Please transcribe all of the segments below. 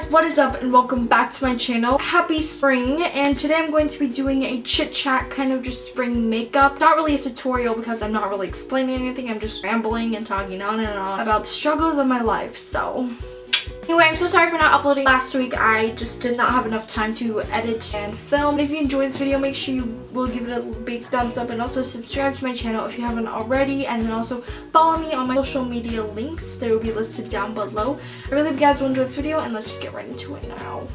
guys, what is up and welcome back to my channel. Happy spring, and today I'm going to be doing a chit chat kind of just spring makeup. Not really a tutorial because I'm not really explaining anything. I'm just rambling and talking on and on about the struggles of my life. So anyway, I'm so sorry for not uploading last week. I just did not have enough time to edit and film. If you enjoyed this video, make sure you will give it a big thumbs up and also subscribe to my channel if you haven't already, and then also follow me on my social media links. They will be listed down below. I really hope you guys will enjoy this video, and let's just get right into it now.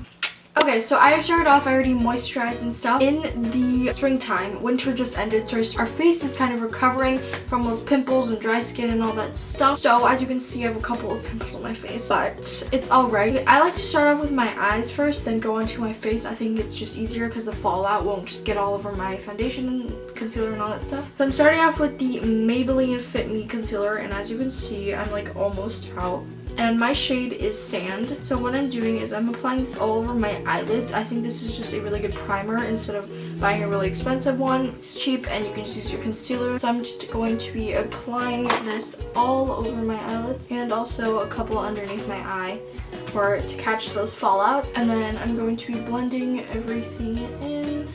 Okay, so I started off, I already moisturized and stuff. In the springtime, winter just ended, so our face is kind of recovering from those pimples and dry skin and all that stuff. So as you can see, I have a couple of pimples on my face, but it's alright. I like to start off with my eyes first, then go onto my face. I think it's just easier because the fallout won't just get all over my foundation, concealer, and all that stuff. So I'm starting off with the Maybelline Fit Me concealer, and as you can see, I'm like almost out. And my shade is Sand. So what I'm doing is I'm applying this all over my eyelids. I think this is just a really good primer instead of buying a really expensive one. It's cheap and you can just use your concealer. So I'm just going to be applying this all over my eyelids and also a couple underneath my eye to catch those fallouts. And then I'm going to be blending everything in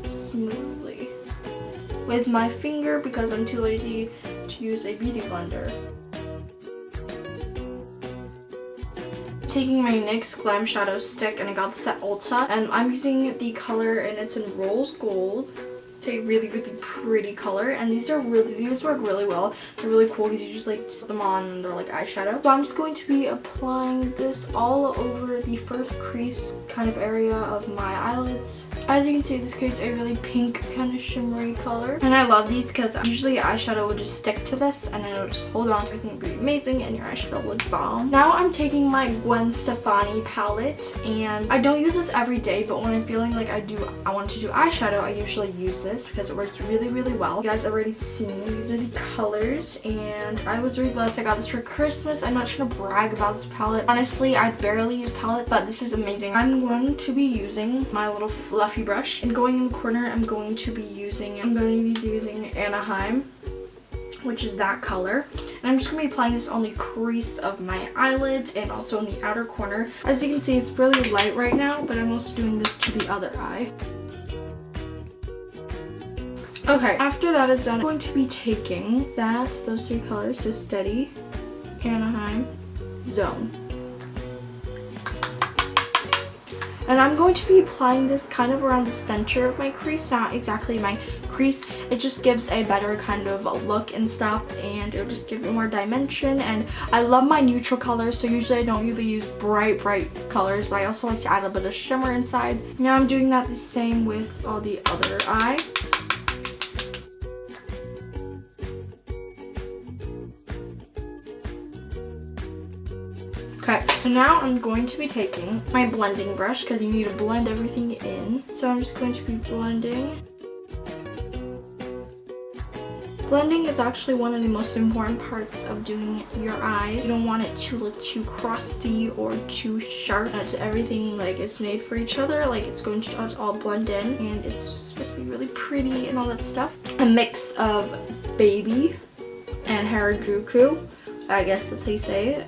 smoothly with my finger because I'm too lazy to use a beauty blender. Taking my NYX Glam Shadow Stick, and I got this at Ulta, and I'm using the color, and it's in Rose Gold. It's a really pretty color, and these work really well. They're really cool because you just like put them on and they're like eyeshadow. So I'm just going to be applying this all over the first crease kind of area of my eyelids. As you can see, this creates a really pink kind of shimmery color, and I love these because usually eyeshadow will just stick to this and then it'll just hold on to everything. It'll be amazing and your eyeshadow looks bomb. Now I'm taking my Gwen Stefani palette, and I don't use this every day, but when I'm feeling like I want to do eyeshadow, I usually use this because it works really well. You guys already seen these are the colors, and I was really blessed. I got this for Christmas. I'm not trying to brag about this palette. Honestly, I barely use palettes, but this is amazing. I'm going to be using my little fluffy brush, and going in the corner I'm going to be using Anaheim, which is that color, and I'm just going to be applying this on the crease of my eyelids and also in the outer corner. As you can see, it's really light right now, but I'm also doing this to the other eye. Okay, after that is done, I'm going to be taking those three colors, so Steady, Anaheim, Zone. And I'm going to be applying this kind of around the center of my crease, not exactly my crease. It just gives a better kind of look and stuff, and it'll just give it more dimension. And I love my neutral colors, so usually I don't really use bright colors, but I also like to add a bit of shimmer inside. Now I'm doing that the same with the other eye. Okay, so now I'm going to be taking my blending brush because you need to blend everything in. So I'm just going to be blending. Blending is actually one of the most important parts of doing your eyes. You don't want it to look too crusty or too sharp. It's everything like it's made for each other. Like it's going to all blend in, and it's just supposed to be really pretty and all that stuff. A mix of Baby and Harajuku. I guess that's how you say it.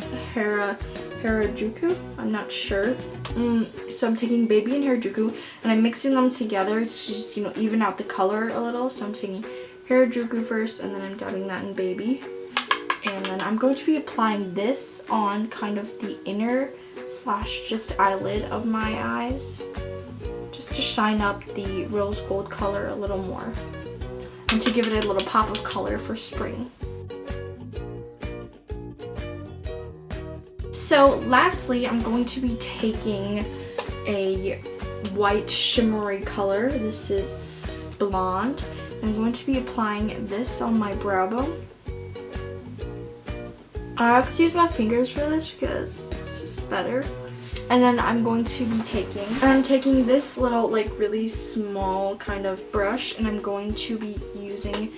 Harajuku? I'm not sure. So I'm taking Baby and Harajuku, and I'm mixing them together to just, even out the color a little. So I'm taking Harajuku first, and then I'm dabbing that in Baby. And then I'm going to be applying this on kind of the inner / just eyelid of my eyes, just to shine up the rose gold color a little more, and to give it a little pop of color for spring. So lastly, I'm going to be taking a white shimmery color. This is Blonde. I'm going to be applying this on my brow bone. I like to use my fingers for this because it's just better. And then I'm going to be taking this little like really small kind of brush, and I'm going to be using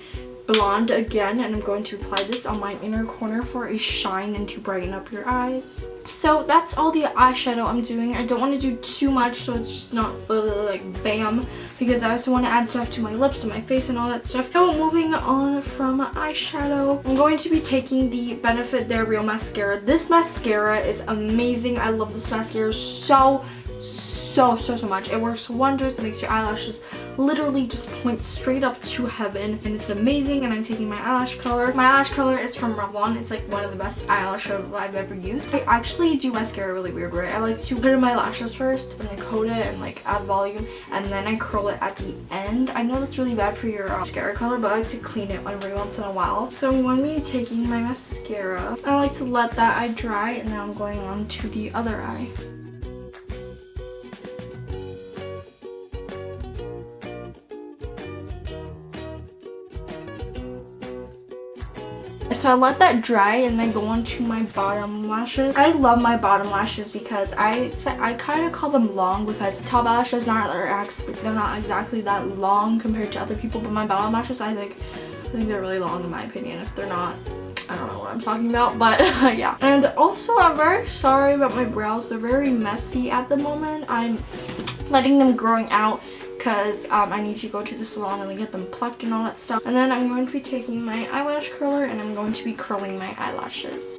blonde again, and I'm going to apply this on my inner corner for a shine and to brighten up your eyes. So that's all the eyeshadow I'm doing. I don't want to do too much so it's just not like bam, because I also want to add stuff to my lips and my face and all that stuff. So moving on from eyeshadow, I'm going to be taking the Benefit Real Mascara. This mascara is amazing. I love this mascara so much. It works wonders. It makes your eyelashes literally just point straight up to heaven, and it's amazing. And I'm taking my eyelash color. My eyelash color is from Revlon. It's like one of the best eyelashes I've ever used. I actually do mascara really weird way. I like to put it in my lashes first and then coat it and like add volume, and then I curl it at the end. I know that's really bad for your mascara color, but I like to clean it every once in a while. So I'm going to be taking my mascara. I like to let that eye dry, and now I'm going on to the other eye. So I let that dry and then go on to my bottom lashes. I love my bottom lashes because I kind of call them long, because top lashes they're not exactly that long compared to other people, but my bottom lashes I think they're really long in my opinion. If they're not, I don't know what I'm talking about, but yeah. And also I'm very sorry about my brows. They're very messy at the moment. I'm letting them growing out because I need to go to the salon and get them plucked and all that stuff. And then I'm going to be taking my eyelash curler and I'm going to be curling my eyelashes.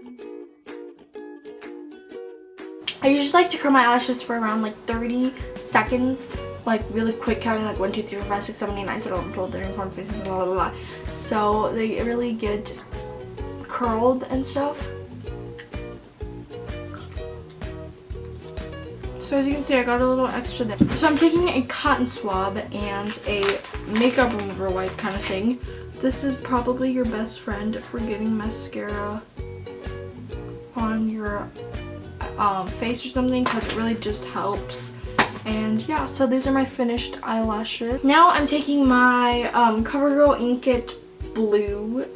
I usually like to curl my eyelashes for around like 30 seconds, like really quick, counting like 1, 2, 3, 4, 5, 6, 7, 8, 9, 10, 11, 12, 13, 14, 15, blah, blah, blah. So they really get curled and stuff. So as you can see, I got a little extra there. So I'm taking a cotton swab and a makeup remover wipe kind of thing. This is probably your best friend for getting mascara on your face or something, because it really just helps. And yeah, so these are my finished eyelashes. Now I'm taking my Covergirl Ink It blue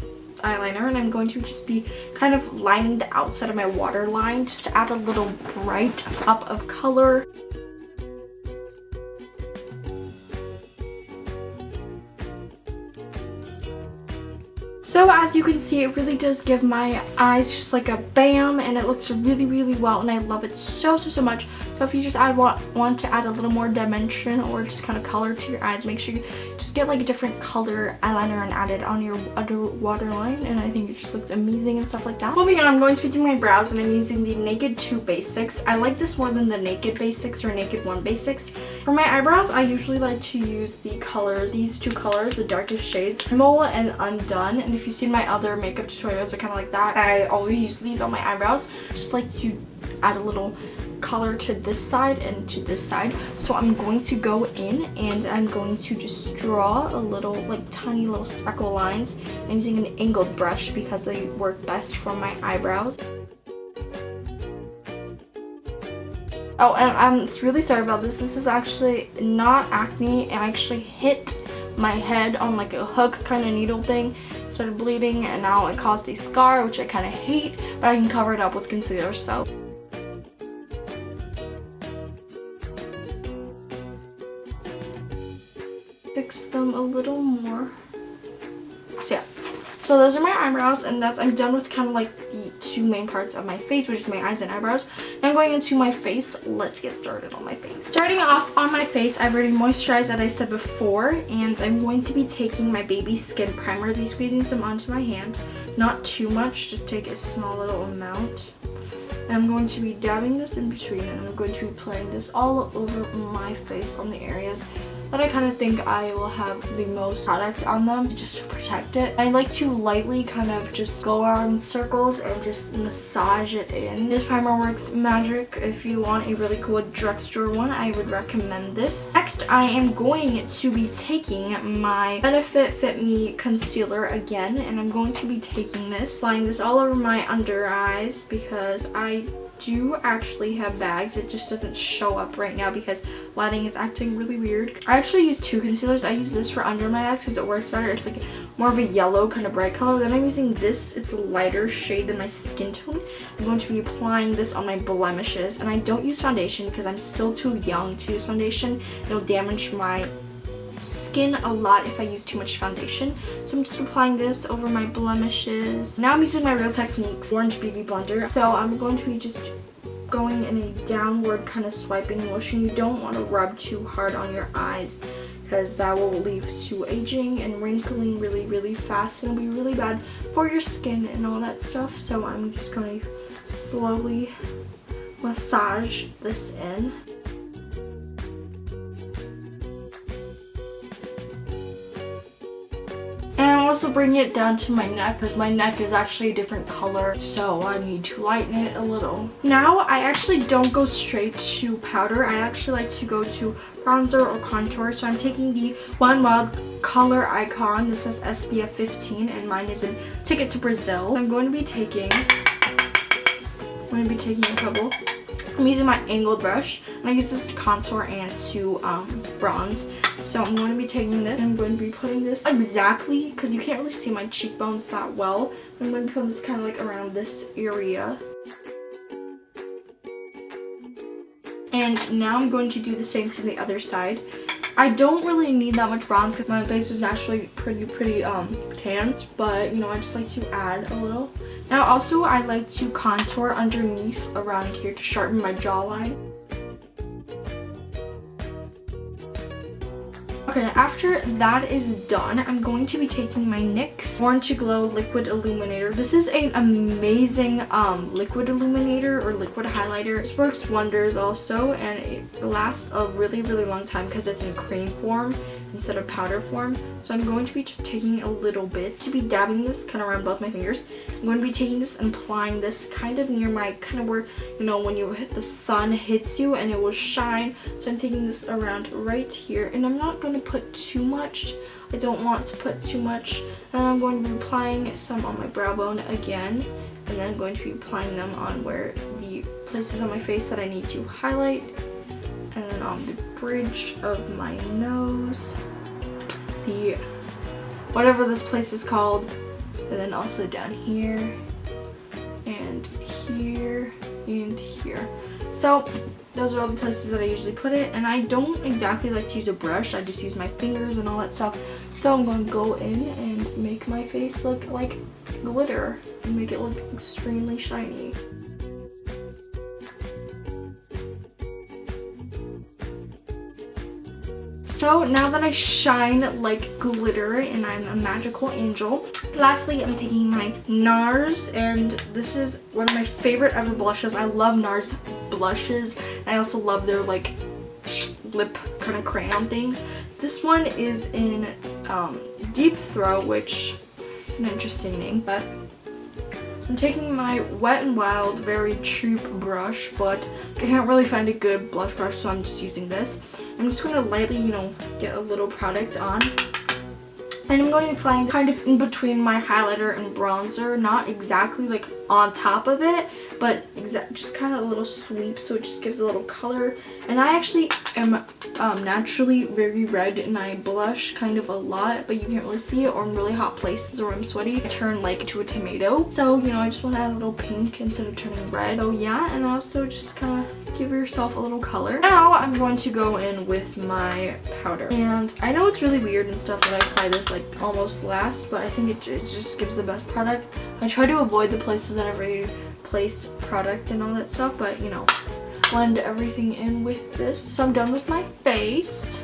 eyeliner, and I'm going to just be kind of lining the outside of my waterline just to add a little bright pop of color. So as you can see, it really does give my eyes just like a bam, and it looks really well, and I love it so much. So if you just want to add a little more dimension or just kind of color to your eyes, make sure you just get like a different color eyeliner and add it on your under waterline, and I think it just looks amazing and stuff like that. Moving on, I'm going to be doing my brows, and I'm using the Naked 2 Basics. I like this more than the Naked Basics or Naked 1 Basics. For my eyebrows, I usually like to use the colors, these two colors, the darkest shades, Rimmel and Undone. And if you've seen my other makeup tutorials, they're kind of like that. I always use these on my eyebrows. Just like to add a little color to this side and to this side. So I'm going to go in and I'm going to just draw a little, like tiny little speckle lines. I'm using an angled brush because they work best for my eyebrows. Oh, and I'm really sorry about this. This is actually not acne. I actually hit my head on like a hook kind of needle thing, started bleeding, and now it caused a scar, which I kind of hate, but I can cover it up with concealer. So fix them a little more. So yeah, so those are my eyebrows, and I'm done with kind of like the two main parts of my face, which is my eyes and eyebrows. Now I'm going into my face. Let's get started on my face. Starting off on my face, I've already moisturized, as I said before, and I'm going to be taking my baby skin primer, be squeezing some onto my hand. Not too much, just take a small little amount. And I'm going to be dabbing this in between, and I'm going to be applying this all over my face on the areas that I kind of think I will have the most product on them, just to protect it. I like to lightly kind of just go around in circles and just massage it in. This primer works magic. If you want a really cool drugstore one, I would recommend this. Next, I am going to be taking my Benefit Fit Me concealer again, and I'm going to be taking this, applying this all over my under eyes because I do actually have bags. It just doesn't show up right now because lighting is acting really weird. I actually use two concealers. I use this for under my eyes because it works better. It's like more of a yellow kind of bright color. Then I'm using this. It's a lighter shade than my skin tone. I'm going to be applying this on my blemishes, and I don't use foundation because I'm still too young to use foundation. It'll damage my skin a lot if I use too much foundation. So I'm just applying this over my blemishes. Now I'm using my Real Techniques Orange BB Blender. So I'm going to be just going in a downward kind of swiping motion. You don't want to rub too hard on your eyes because that will lead to aging and wrinkling really fast, and it'll be really bad for your skin and all that stuff. So I'm just going to slowly massage this in. And I'm also bringing it down to my neck because my neck is actually a different color, so I need to lighten it a little. Now I actually don't go straight to powder. I actually like to go to bronzer or contour. So I'm taking the One Wild color icon that says SPF 15, and mine is in Ticket to Brazil. I'm going to be taking a couple. I'm using my angled brush, and I use this to contour and to bronze. So I'm going to be taking this, and I'm going to be putting this exactly, because you can't really see my cheekbones that well. I'm going to be putting this kind of like around this area. And now I'm going to do the same to the other side. I don't really need that much bronze because my face is naturally pretty tan, but you know, I just like to add a little. Now also I like to contour underneath around here to sharpen my jawline. Okay, after that is done, I'm going to be taking my NYX Born to Glow Liquid Illuminator. This is an amazing liquid illuminator or liquid highlighter. This works wonders also, and it lasts a really long time because it's in cream form instead of powder form. So I'm going to be just taking a little bit to be dabbing this kind of around both my fingers. I'm going to be taking this and applying this kind of near my, kind of where, you know, when you hit the sun hits you and it will shine. So I'm taking this around right here, and I'm not going to put too much. I don't want to put too much. And I'm going to be applying some on my brow bone again, and then I'm going to be applying them on where the places on my face that I need to highlight, and then on the bridge of my nose, the whatever this place is called, and then also down here and here and here. So those are all the places that I usually put it, and I don't exactly like to use a brush. I just use my fingers and all that stuff. So I'm going to go in and make my face look like glitter and make it look extremely shiny. So now that I shine like glitter and I'm a magical angel, lastly I'm taking my Nars, and this is one of my favorite ever blushes. I love Nars blushes, and I also love their like lip kind of crayon things. This one is in Deep Throat, which is an interesting name, but I'm taking my Wet n Wild very cheap brush, but I can't really find a good blush brush, so I'm just using this. I'm just going to lightly, you know, get a little product on. And I'm going to be applying kind of in between my highlighter and bronzer, not exactly like on top of it, but just kind of a little sweep, so it just gives a little color. And I actually am naturally very red, and I blush kind of a lot, but you can't really see it, or in really hot places or I'm sweaty, I turn like into a tomato. So, you know, I just want to add a little pink instead of turning red. So yeah, and also just kind of give yourself a little color. Now I'm going to go in with my powder. And I know it's really weird and stuff that I apply this like almost last, but I think it just gives the best product. I try to avoid the places that I've already placed product and all that stuff, but you know, blend everything in with this. So I'm done with my face.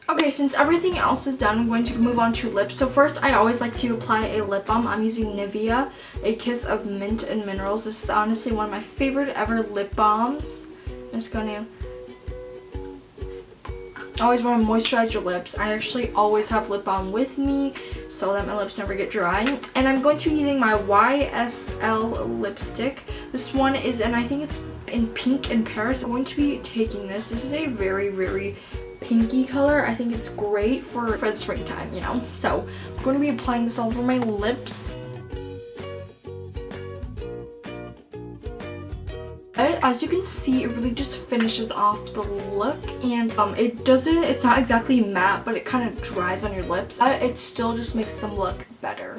Okay, since everything else is done, I'm going to move on to lips. So first, I always like to apply a lip balm. I'm using Nivea, A Kiss of Mint and Minerals. This is honestly one of my favorite ever lip balms. I'm just going to always want to moisturize your lips. I actually always have lip balm with me so that my lips never get dry. And I'm going to be using my YSL lipstick. This one is, and I think it's in Pink in Paris. I'm going to be taking this. This is a very pinky color. I think it's great for the springtime, you know. So I'm going to be applying this all over my lips. As you can see, it really just finishes off the look, and it's not exactly matte, but it kind of dries on your lips. It still just makes them look better.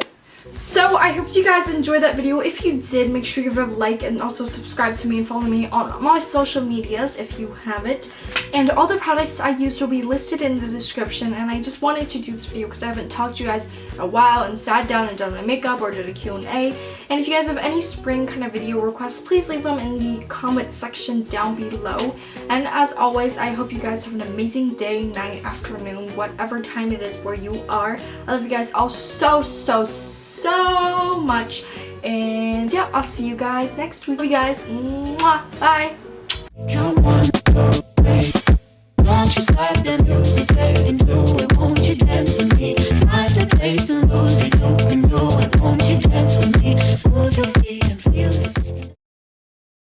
So So I hope you guys enjoyed that video. If you did, make sure you give it a like and also subscribe to me and follow me on my social medias if you haven't. And all the products I used will be listed in the description, and I just wanted to do this video because I haven't talked to you guys in a while and sat down and done my makeup or did a Q&A. And if you guys have any spring kind of video requests, please leave them in the comment section down below. And as always, I hope you guys have an amazing day, night, afternoon, whatever time it is where you are. I love you guys all so much. And yeah, I'll see you guys next week. Love you guys. Mwah. Bye. Come on, go, babe. Don't you stop the music, babe.